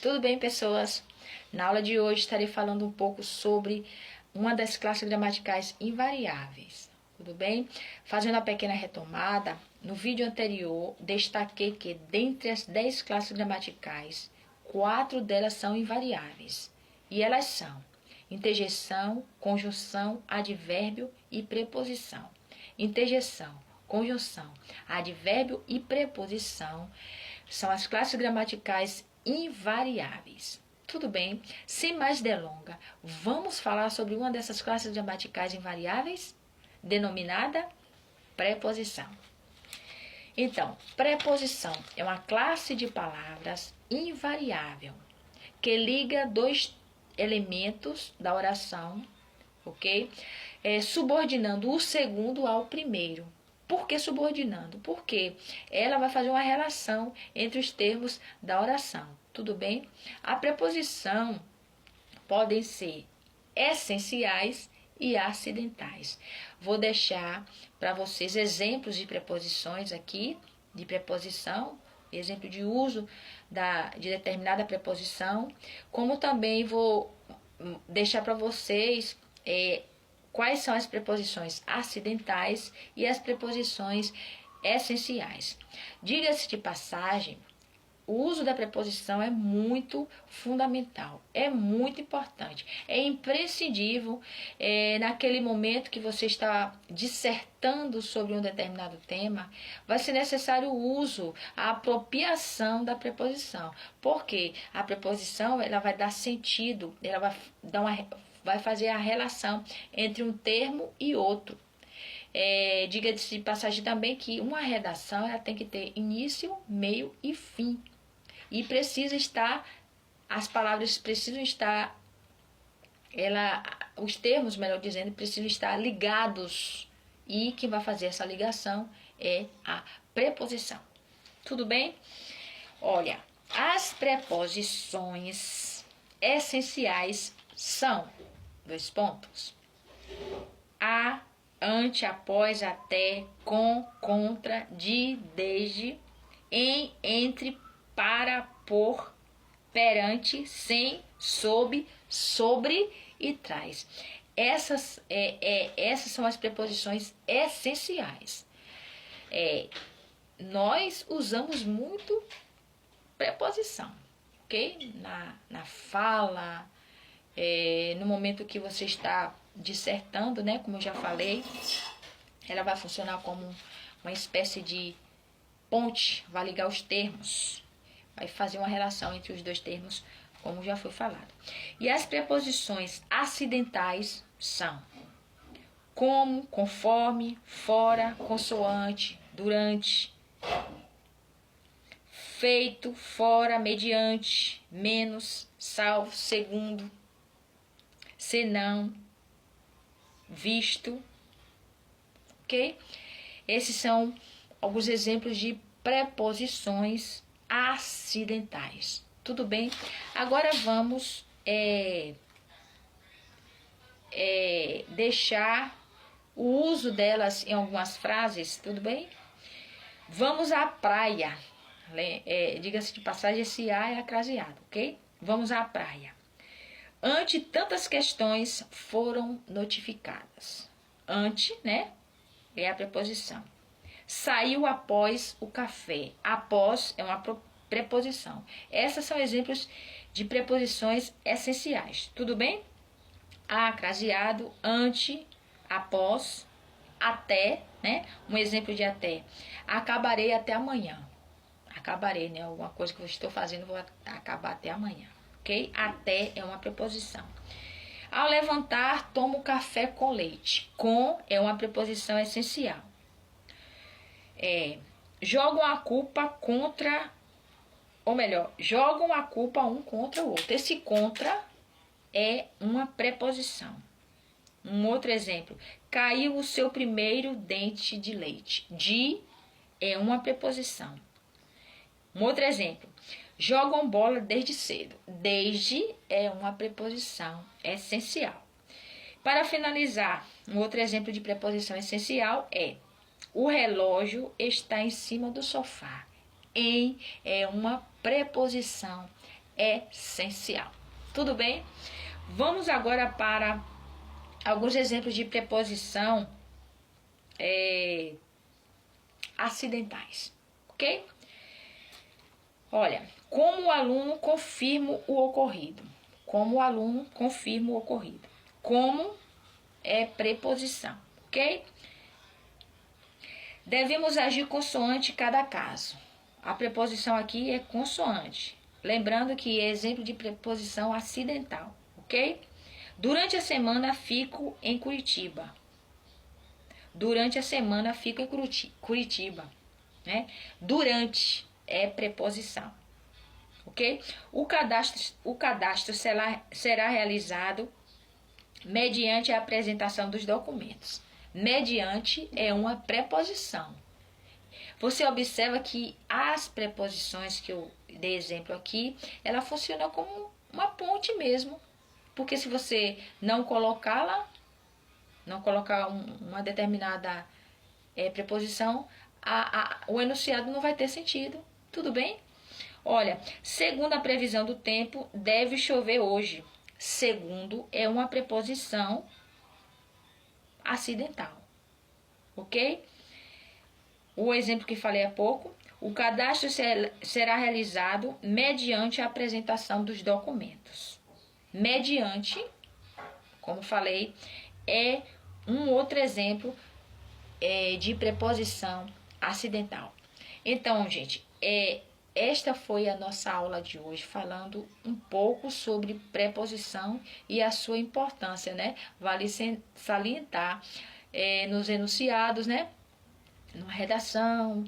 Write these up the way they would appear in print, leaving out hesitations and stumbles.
Tudo bem, pessoas? Na aula de hoje estarei falando um pouco sobre uma das classes gramaticais invariáveis. Tudo bem? Fazendo uma pequena retomada, no vídeo anterior destaquei que dentre as 10 classes gramaticais, 4 delas são invariáveis. E elas são interjeição, conjunção, advérbio e preposição. Interjeição, conjunção, advérbio e preposição são as classes gramaticais invariáveis. Tudo bem? Sem mais delonga, vamos falar sobre uma dessas classes gramaticais invariáveis, denominada preposição. Então, preposição é uma classe de palavras invariável que liga dois elementos da oração, ok? Subordinando o segundo ao primeiro. Por que subordinando? Porque ela vai fazer uma relação entre os termos da oração. Tudo bem? A preposição podem ser essenciais e acidentais. Vou deixar para vocês exemplos de preposições aqui, de preposição, exemplo de uso de determinada preposição, como também vou deixar para vocês quais são as preposições acidentais e as preposições essenciais. Diga-se de passagem, o uso da preposição é muito fundamental, é muito importante, é imprescindível naquele momento que você está dissertando sobre um determinado tema, vai ser necessário o uso, a apropriação da preposição, porque a preposição ela vai dar sentido, ela vai fazer a relação entre um termo e outro. Diga-se de passagem também que uma redação ela tem que ter início, meio e fim. E as palavras precisam estar, os termos, melhor dizendo, precisam estar ligados. E quem vai fazer essa ligação é a preposição. Tudo bem? Olha, as preposições essenciais são, dois pontos, a, ante, após, até, com, contra, de, desde, em, entre, para, por, perante, sem, sob, sobre e traz. Essas são as preposições essenciais. Nós usamos muito preposição, ok? Na fala, no momento que você está dissertando, né? Como eu já falei, ela vai funcionar como uma espécie de ponte, vai ligar os termos, vai fazer uma relação entre os dois termos, como já foi falado. E as preposições acidentais são como, conforme, fora, consoante, durante, feito, fora, mediante, menos, salvo, segundo, senão, visto, ok? Esses são alguns exemplos de preposições acidentais. Tudo bem? Agora vamos deixar o uso delas em algumas frases, tudo bem? Vamos à praia. Diga-se de passagem, esse A é acraseado, ok? Vamos à praia. Ante tantas questões foram notificadas. Ante, né? É a preposição. Saiu após o café. Após é uma preposição. Esses são exemplos de preposições essenciais. Tudo bem? Acraseado, ante, após, até, né? Um exemplo de até. Acabarei até amanhã. Acabarei, né? Alguma coisa que eu estou fazendo, vou acabar até amanhã. Ok? Até é uma preposição. Ao levantar, tomo café com leite. Com é uma preposição essencial. Jogam a culpa contra, ou melhor, jogam a culpa um contra o outro. Esse contra é uma preposição. Um outro exemplo, caiu o seu primeiro dente de leite. De é uma preposição. Um outro exemplo, jogam bola desde cedo. Desde é uma preposição essencial. Para finalizar, um outro exemplo de preposição essencial é o relógio está em cima do sofá. Em é uma preposição essencial. Tudo bem? Vamos agora para alguns exemplos de preposição acidentais, ok? Olha, como o aluno confirma o ocorrido. Como o aluno confirma o ocorrido. Como é preposição, ok? Devemos agir consoante cada caso. A preposição aqui é consoante. Lembrando que é exemplo de preposição acidental, ok? Durante a semana fico em Curitiba. Durante a semana fico em Curitiba, né? Durante é preposição, ok? O cadastro será realizado mediante a apresentação dos documentos. Mediante é uma preposição. Você observa que as preposições que eu dei exemplo aqui, ela funciona como uma ponte mesmo. Porque se você não colocá-la, não colocar uma determinada preposição, o enunciado não vai ter sentido. Tudo bem? Olha, segundo a previsão do tempo, deve chover hoje. Segundo é uma preposição acidental. Ok? O exemplo que falei há pouco, o cadastro será realizado mediante a apresentação dos documentos. Mediante, como falei, é um outro exemplo de preposição acidental. Então, gente, esta foi a nossa aula de hoje, falando um pouco sobre preposição e a sua importância, né? Vale salientar nos enunciados, né? Numa redação,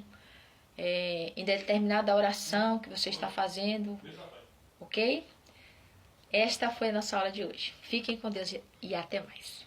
em determinada oração que você está fazendo, ok? Esta foi a nossa aula de hoje. Fiquem com Deus e até mais.